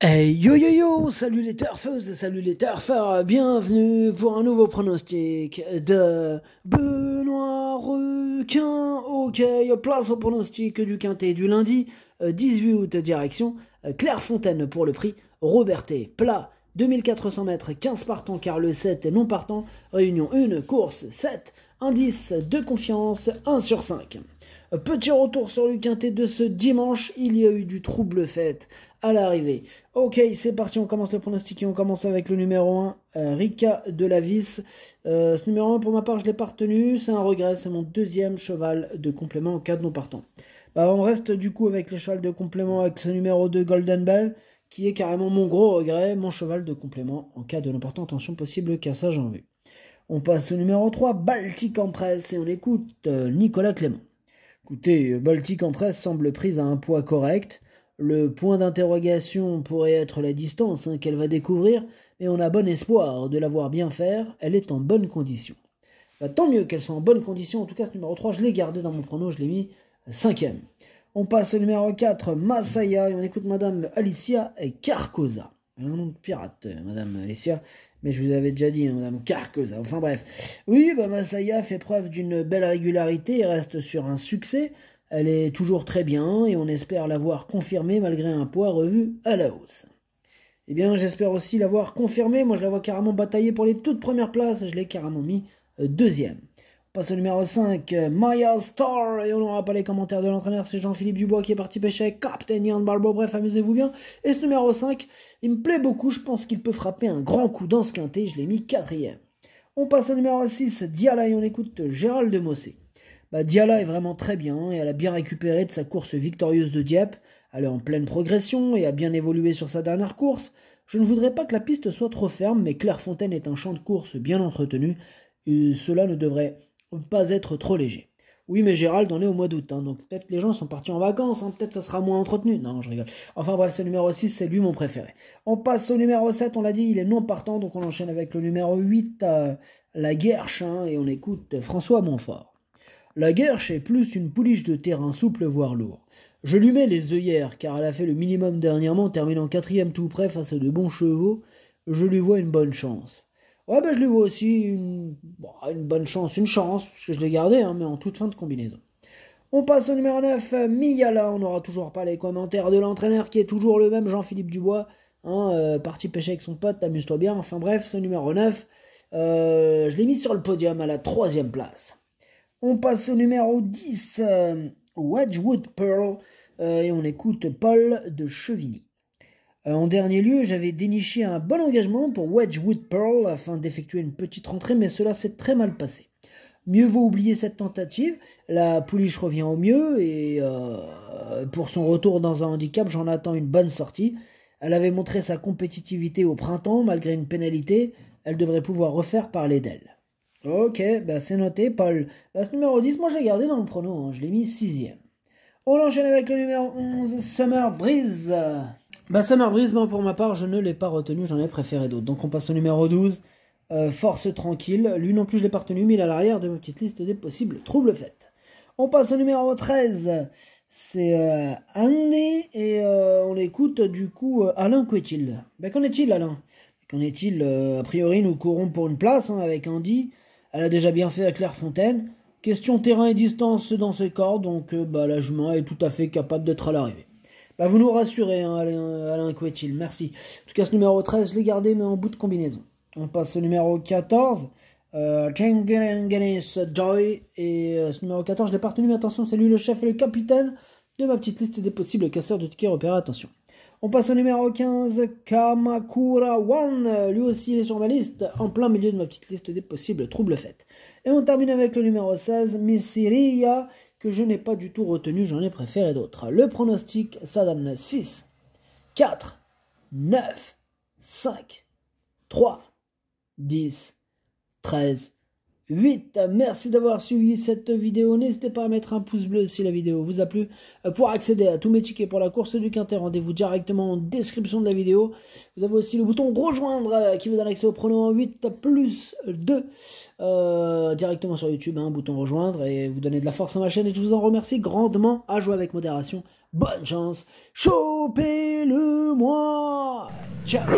Hey yo yo yo, salut les turfeuses, salut les turfeurs, bienvenue pour un nouveau pronostic de Benoît Requin. Ok, place au pronostic du quintet du lundi 18 août, direction Clairefontaine pour le prix Robertet. Plat 2400 mètres, 15 partants car le 7 est non partant. Réunion 1, course 7, indice de confiance 1 sur 5. Petit retour sur le quintet de ce dimanche, il y a eu du trouble fait à l'arrivée. Ok, c'est parti, on commence le pronostic et on commence avec le numéro 1, Rika de la Vis. Ce numéro 1, pour ma part, je ne l'ai pas retenu, c'est un regret, c'est mon deuxième cheval de complément en cas de non partant. On reste du coup avec le cheval de complément avec ce numéro 2, Golden Bell, qui est carrément mon gros regret, mon cheval de complément en cas de non partant. Attention, possible cassage en vue. On passe au numéro 3, Baltic Empress, et on écoute Nicolas Clément. Écoutez, Baltic Empress semble prise à un poids correct. Le point d'interrogation pourrait être la distance qu'elle va découvrir, mais on a bon espoir de la voir bien faire. Elle est en bonne condition. Tant mieux qu'elle soit en bonne condition. En tout cas, ce numéro 3, je l'ai gardé dans mon prono, je l'ai mis 5e. On passe au numéro 4, Masaya, et on écoute Madame Alicia Carcosa. Elle a un nom de pirate, Madame Alicia, mais je vous avais déjà dit, Madame Carcosa. Enfin bref. Oui, Masaya fait preuve d'une belle régularité et reste sur un succès. Elle est toujours très bien et on espère l'avoir confirmée malgré un poids revu à la hausse. Eh bien, j'espère aussi l'avoir confirmée. Moi, je la vois carrément batailler pour les toutes premières places. Je l'ai carrément mis 2e. On passe au numéro 5, Maya Star. Et on n'aura pas les commentaires de l'entraîneur. C'est Jean-Philippe Dubois qui est parti pêcher avec Captain Yann Barbo. Bref, amusez-vous bien. Et ce numéro 5, il me plaît beaucoup. Je pense qu'il peut frapper un grand coup dans ce quintet. Je l'ai mis 4e. On passe au numéro 6, Diala. Et on écoute Gérald de Mossé. Diala est vraiment très bien et elle a bien récupéré de sa course victorieuse de Dieppe. Elle est en pleine progression et a bien évolué sur sa dernière course. Je ne voudrais pas que la piste soit trop ferme, mais Clairefontaine est un champ de course bien entretenu et cela ne devrait pas être trop léger. Oui, mais Gérald, on est au mois d'août, donc peut-être les gens sont partis en vacances, peut-être ça sera moins entretenu. Non, je rigole. Enfin bref, ce numéro 6, c'est lui mon préféré. On passe au numéro 7, on l'a dit, il est non partant, donc on enchaîne avec le numéro 8, la Guerche, et on écoute François Montfort. La Guerche est plus une pouliche de terrain souple voire lourd. Je lui mets les œillères car elle a fait le minimum dernièrement, terminant 4e tout près face à de bons chevaux. Je lui vois une bonne chance. Ouais, je lui vois aussi une bonne chance, une chance, parce que je l'ai gardé, mais en toute fin de combinaison. On passe au numéro 9, Miyala. On n'aura toujours pas les commentaires de l'entraîneur qui est toujours le même, Jean-Philippe Dubois. Parti pêcher avec son pote, amuse-toi bien. Enfin bref, ce numéro 9, je l'ai mis sur le podium à la 3e place. On passe au numéro 10, Wedgwood Pearl, et on écoute Paul de Chevigny. En dernier lieu, j'avais déniché un bon engagement pour Wedgwood Pearl afin d'effectuer une petite rentrée, mais cela s'est très mal passé. Mieux vaut oublier cette tentative, la pouliche revient au mieux, et pour son retour dans un handicap, j'en attends une bonne sortie. Elle avait montré sa compétitivité au printemps, malgré une pénalité, elle devrait pouvoir refaire parler d'elle. Ok, c'est noté, Paul. Ce numéro 10, moi je l'ai gardé dans le prono, je l'ai mis 6e. On enchaîne avec le numéro 11, Summer Breeze. Summer Breeze, pour ma part, je ne l'ai pas retenu, j'en ai préféré d'autres. Donc on passe au numéro 12, Force Tranquille. Lui non plus je l'ai pas retenu, mais il est à l'arrière de ma petite liste des possibles troubles faits. On passe au numéro 13, c'est Anne, et on écoute du coup Alain Couetil. Qu'en est-il, Alain? Qu'en est-il? A priori, nous courons pour une place avec Andy. Elle a déjà bien fait à Clairefontaine. Question terrain et distance dans ses corps, donc la jument est tout à fait capable d'être à l'arrivée. Vous nous rassurez, Alain Couetil, merci. En tout cas, ce numéro 13, je l'ai gardé, mais en bout de combinaison. On passe au numéro 14, Chengelengenis Joy, et ce numéro 14, je l'ai pas retenu, mais attention, c'est lui le chef et le capitaine de ma petite liste des possibles casseurs de tickets repérés, attention. On passe au numéro 15, Kamakura One. Lui aussi, il est sur ma liste, en plein milieu de ma petite liste des possibles troubles faits. Et on termine avec le numéro 16, Missiria, que je n'ai pas du tout retenu, j'en ai préféré d'autres. Le pronostic, ça donne 6, 4, 9, 5, 3, 10, 13, 8. Merci d'avoir suivi cette vidéo. N'hésitez pas à mettre un pouce bleu si la vidéo vous a plu. Pour accéder à tous mes tickets pour la course du Quintet, rendez-vous directement en description de la vidéo. Vous avez aussi le bouton rejoindre qui vous donne accès au prono 8 plus 2 directement sur YouTube. Bouton rejoindre et vous donnez de la force à ma chaîne et je vous en remercie grandement. À jouer avec modération. Bonne chance. Chopez-le moi. Ciao.